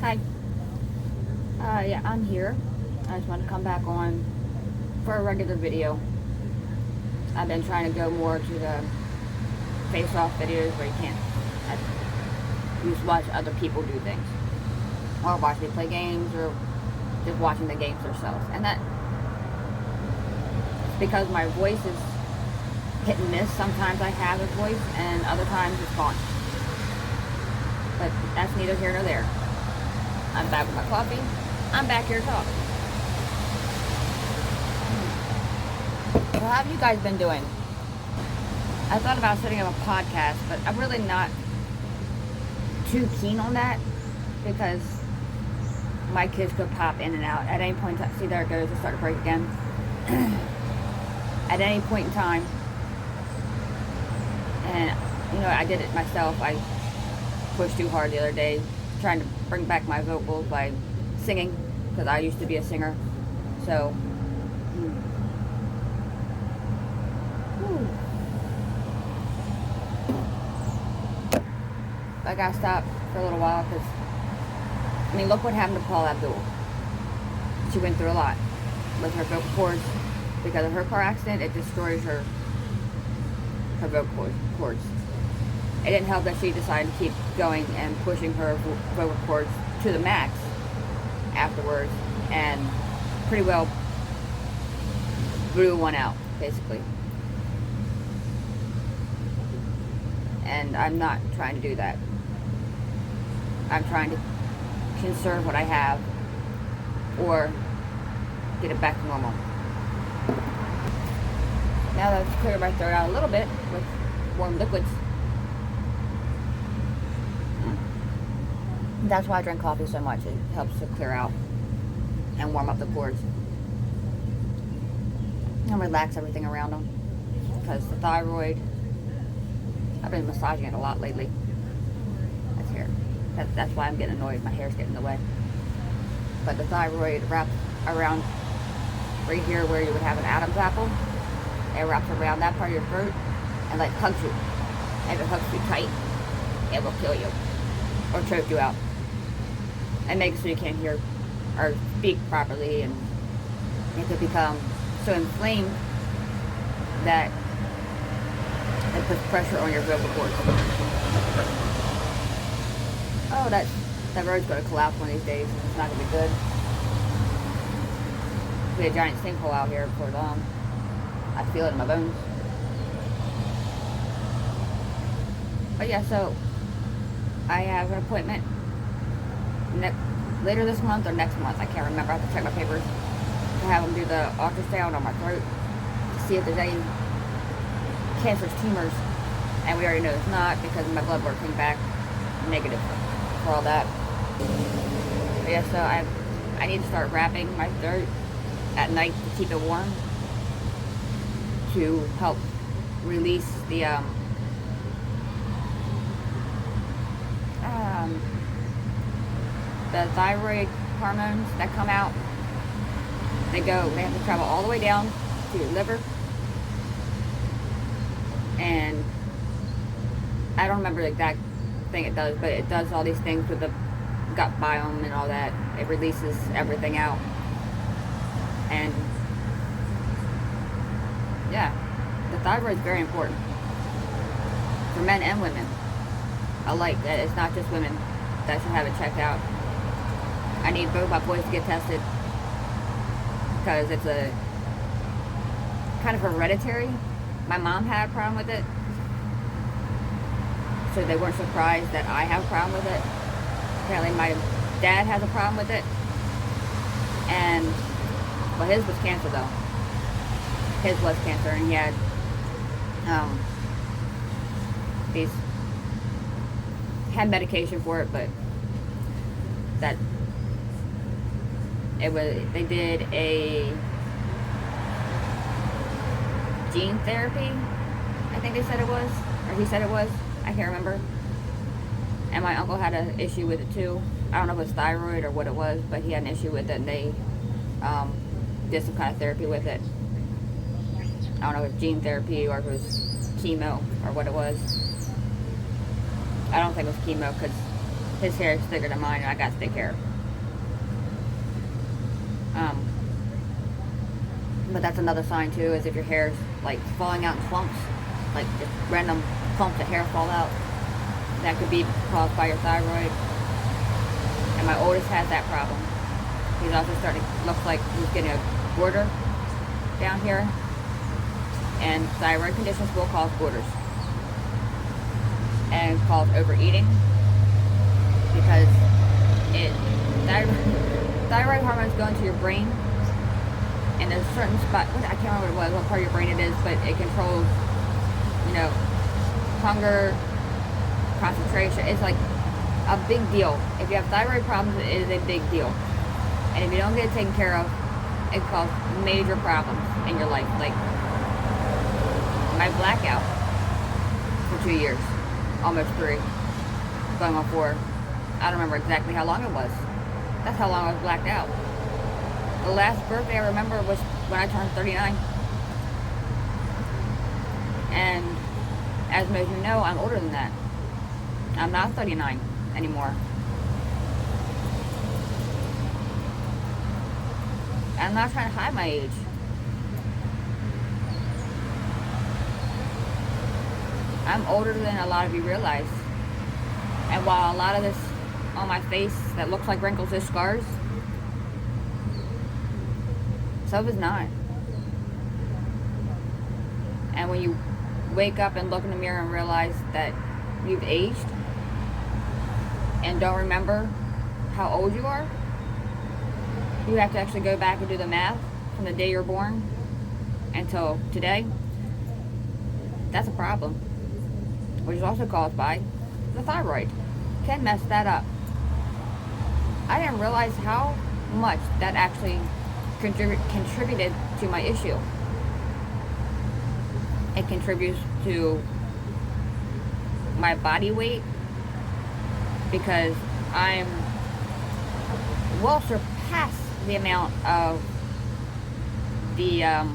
Hi. Yeah, I'm here. I just want to come back on for a regular video. I've been trying to go more to the face-off videos where you can't just watch other people do things. Or watch me play games or just watching the games themselves. And that, because my voice is hit and miss. Sometimes I have a voice and other times it's gone. But that's neither here nor there. I'm back with my coffee. I'm back here to talk. So how have you guys been doing? I thought about setting up a podcast, but I'm really not too keen on that because my kids could pop in and out at any point. See, there it goes. It started to break again. At any point in time. And, I did it myself. I pushed too hard the other day trying to bring back my vocals by singing because I used to be a singer. So, I got to stop for a little while because, look what happened to Paula Abdul. She went through a lot with her vocal cords. Because of her car accident, it destroys her vocal cords. It didn't help that she decided to keep going and pushing her vocal cords to the max afterwards and pretty well blew one out, basically. And I'm not trying to do that. I'm trying to conserve what I have or get it back to normal. Now that I've cleared my throat out a little bit with warm liquids. That's why I drink coffee so much. It helps to clear out and warm up the pores. And relax everything around them. Because the thyroid, I've been massaging it a lot lately. That's here. That's why I'm getting annoyed. My hair's getting in the way. But the thyroid wraps around right here where you would have an Adam's apple. It wraps around that part of your throat and hugs you. If it hugs you tight, it will kill you or choke you out and make it so you can't hear or speak properly, and it could become so inflamed that it puts pressure on your vocal cords. Oh, that road's going to collapse one of these days. It's not going to be good. There'll be a giant sinkhole out here before long. I feel it in my bones. But yeah, so I have an appointment later this month or next month. I can't remember. I have to check my papers to have them do the ultrasound on my throat to see if there's any cancerous tumors. And we already know it's not because my blood work came back negative for all that. But yeah, so I need to start wrapping my throat at night to keep it warm, to help release the thyroid hormones that come out. They have to travel all the way down to your liver. And I don't remember the exact thing it does, but it does all these things with the gut biome and all that. It releases everything out. And yeah, the thyroid is very important for men and women alike. It's not just women that should have it checked out. I need both my boys to get tested because it's a kind of hereditary. My mom had a problem with it, so they weren't surprised that I have a problem with it. Apparently my dad has a problem with it, and well, his was cancer though. His was cancer, and he had had medication for it, but that they did a gene therapy, I think they said it was, or he said it was, I can't remember. And my uncle had an issue with it too. I don't know if it was thyroid or what it was, but he had an issue with it, and they did some kind of therapy with it. I don't know if it was gene therapy or if it was chemo or what it was. I don't think it was chemo because his hair is thicker than mine, and I got thick hair. But that's another sign too, is if your hair's like falling out in clumps, like just random clumps of hair fall out, that could be caused by your thyroid. And my oldest has that problem. He's also starting to look like he's getting a border down here, and thyroid conditions will cause borders, and cause overeating, because thyroid hormones go into your brain, and there's a certain spot, I can't remember what part of your brain it is, but it controls, hunger, concentration. It's like a big deal. If you have thyroid problems, it is a big deal. And if you don't get it taken care of, it causes major problems in your life. Like my blackout for 2 years, almost 3, going on 4. I don't remember exactly how long it was. That's how long I was blacked out. The last birthday I remember was when I turned 39. And as most of you know, I'm older than that. I'm not 39 anymore. I'm not trying to hide my age. I'm older than a lot of you realize. And while a lot of this on my face that looks like wrinkles is scars, some of it's not. And when you wake up and look in the mirror and realize that you've aged and don't remember how old you are, you have to actually go back and do the math from the day you're born until today. That's a problem, which is also caused by the thyroid. Can mess that up. I didn't realize how much that actually contributed to my issue. It contributes to my body weight, because I'm well surpassed the amount of the I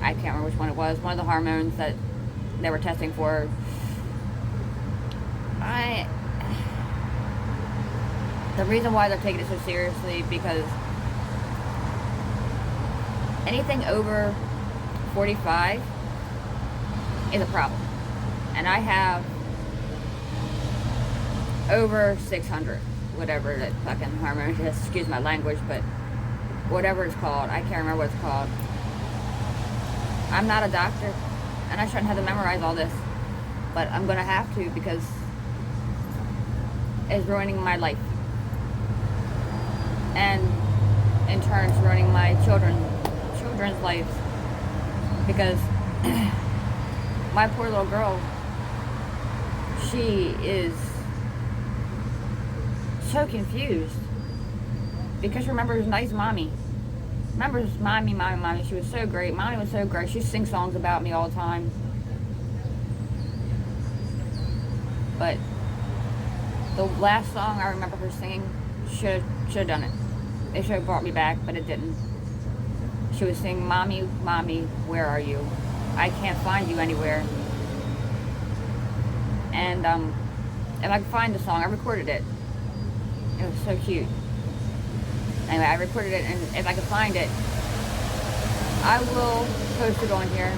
can't remember which one it was, one of the hormones that they were testing for. The reason why they're taking it so seriously, because anything over 45 is a problem. And I have over 600, whatever that fucking hormone is, excuse my language, but whatever it's called, I can't remember what it's called. I'm not a doctor, and I shouldn't have to memorize all this, but I'm gonna have to, because it's ruining my life. And in turn, it's ruining my children's lives, because my poor little girl, she is so confused, because she remembers nice mommy. Remembers mommy. She was so great. Mommy was so great. She sings songs about me all the time. But the last song I remember her singing, should have done it. It should have brought me back, but it didn't. She was singing, "Mommy, mommy, where are you? I can't find you anywhere." And if I could find the song, I recorded it. It was so cute. Anyway, I recorded it, and if I could find it, I will post it on here.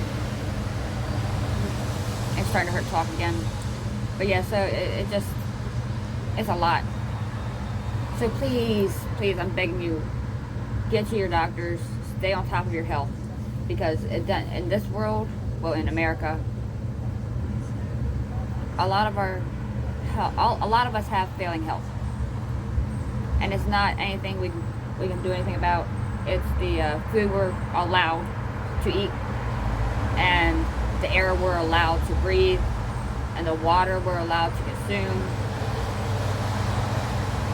It's starting to hurt to talk again. But yeah, so it's a lot. So please, I'm begging you, get to your doctors, stay on top of your health. Because in this world, well, in America, a lot of us have failing health. And it's not anything we can do anything about. It's the food we're allowed to eat, and the air we're allowed to breathe, and the water we're allowed to consume,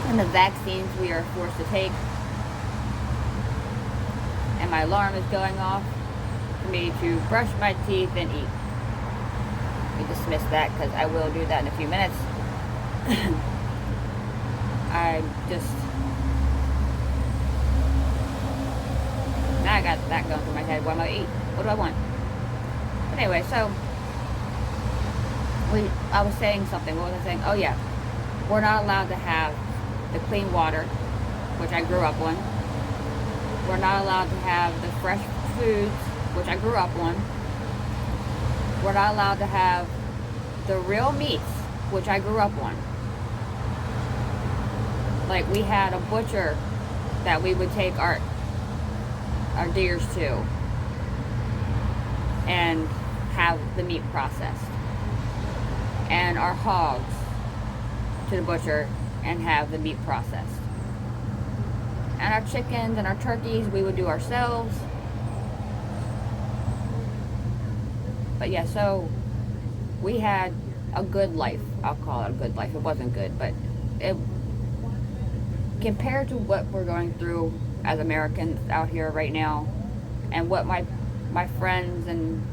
and the vaccines we are forced to take. And my alarm is going off for me to brush my teeth and eat. We dismiss that, because I will do that in a few minutes. Now I got that going through my head. What am I going to eat? What do I want? But anyway, so I was saying something. What was I saying? Oh yeah. We're not allowed to have the clean water, which I grew up on. We're not allowed to have the fresh foods, which I grew up on. We're not allowed to have the real meats, which I grew up on. Like, we had a butcher that we would take our deers to and have the meat processed, and our hogs to the butcher and have the meat processed, and our chickens and our turkeys we would do ourselves. But yeah, so we had a good life. I'll call it a good life. It wasn't good, but it, compared to what we're going through as Americans out here right now, and what my friends and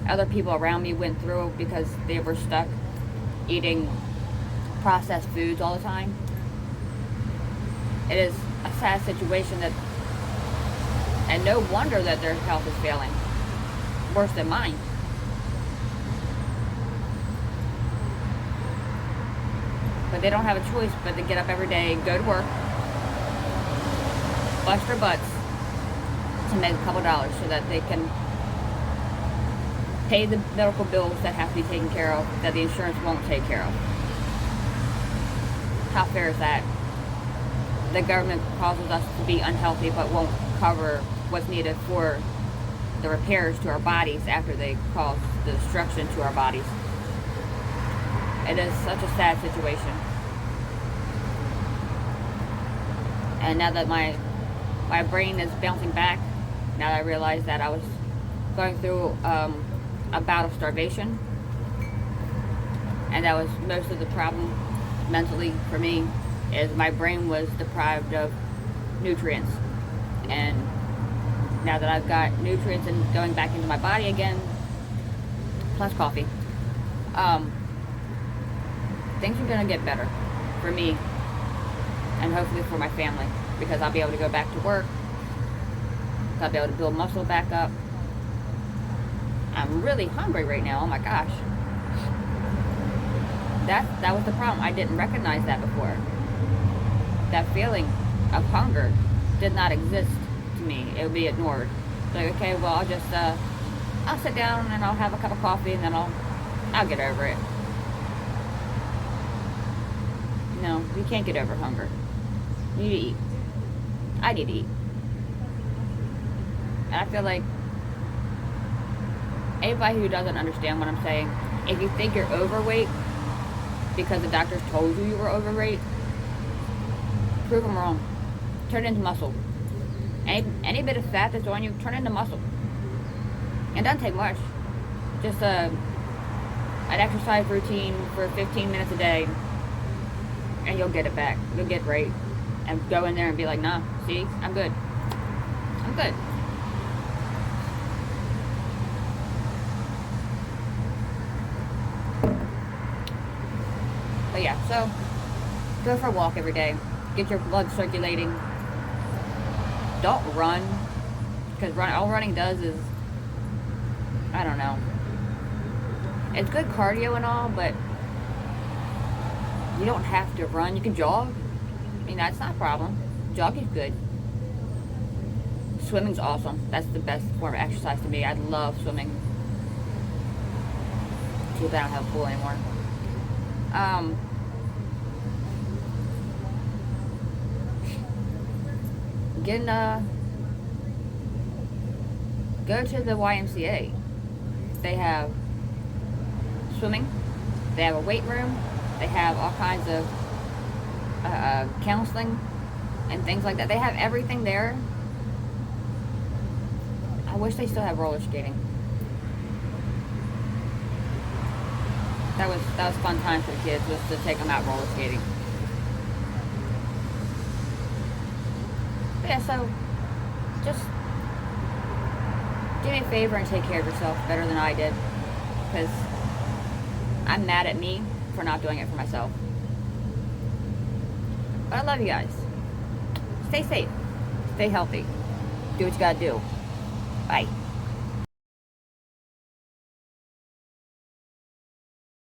other people around me went through because they were stuck eating processed foods all the time, it is a sad situation, that, and no wonder that their health is failing, worse than mine. But they don't have a choice but to get up every day, go to work, bust their butts to make a couple dollars so that they can pay the medical bills that have to be taken care of, that the insurance won't take care of. How fair is that? The government causes us to be unhealthy but won't cover what's needed for the repairs to our bodies after they cause the destruction to our bodies. It is such a sad situation. And now that my brain is bouncing back, now that I realize that I was going through a bout of starvation, and that was most of the problem mentally for me, is my brain was deprived of nutrients. And now that I've got nutrients and going back into my body again, plus coffee, things are going to get better for me, and hopefully for my family, because I'll be able to go back to work. I'll be able to build muscle back up. I'm really hungry right now. Oh my gosh. That was the problem. I didn't recognize that before. That feeling of hunger did not exist to me. It would be ignored. It's like, okay, well, I'll sit down and I'll have a cup of coffee and then I'll get over it. No, you can't get over hunger. You need to eat. I need to eat. And I feel like anybody who doesn't understand what I'm saying, if you think you're overweight because the doctors told you were overweight, prove them wrong. Turn it into muscle. Any bit of fat that's on you, turn it into muscle. It doesn't take much. Just an exercise routine for 15 minutes a day, and you'll get it back. You'll get right. And go in there and be like, nah, see, I'm good. I'm good. But yeah, so go for a walk every day. Get your blood circulating. Don't run, because all running does is, I don't know. It's good cardio and all, but you don't have to run. You can jog. I mean, that's not a problem. Jogging's good. Swimming's awesome. That's the best form of exercise to me. I love swimming. Too bad I don't have a pool anymore. Go to the YMCA. They have swimming. They have a weight room. They have all kinds of counseling and things like that. They have everything there. I wish they still have roller skating. That was fun time for the kids, was to take them out roller skating. But yeah, so just do me a favor and take care of yourself better than I did, because I'm mad at me for not doing it for myself. But I love you guys. Stay safe. Stay healthy. Do what you gotta do. Bye.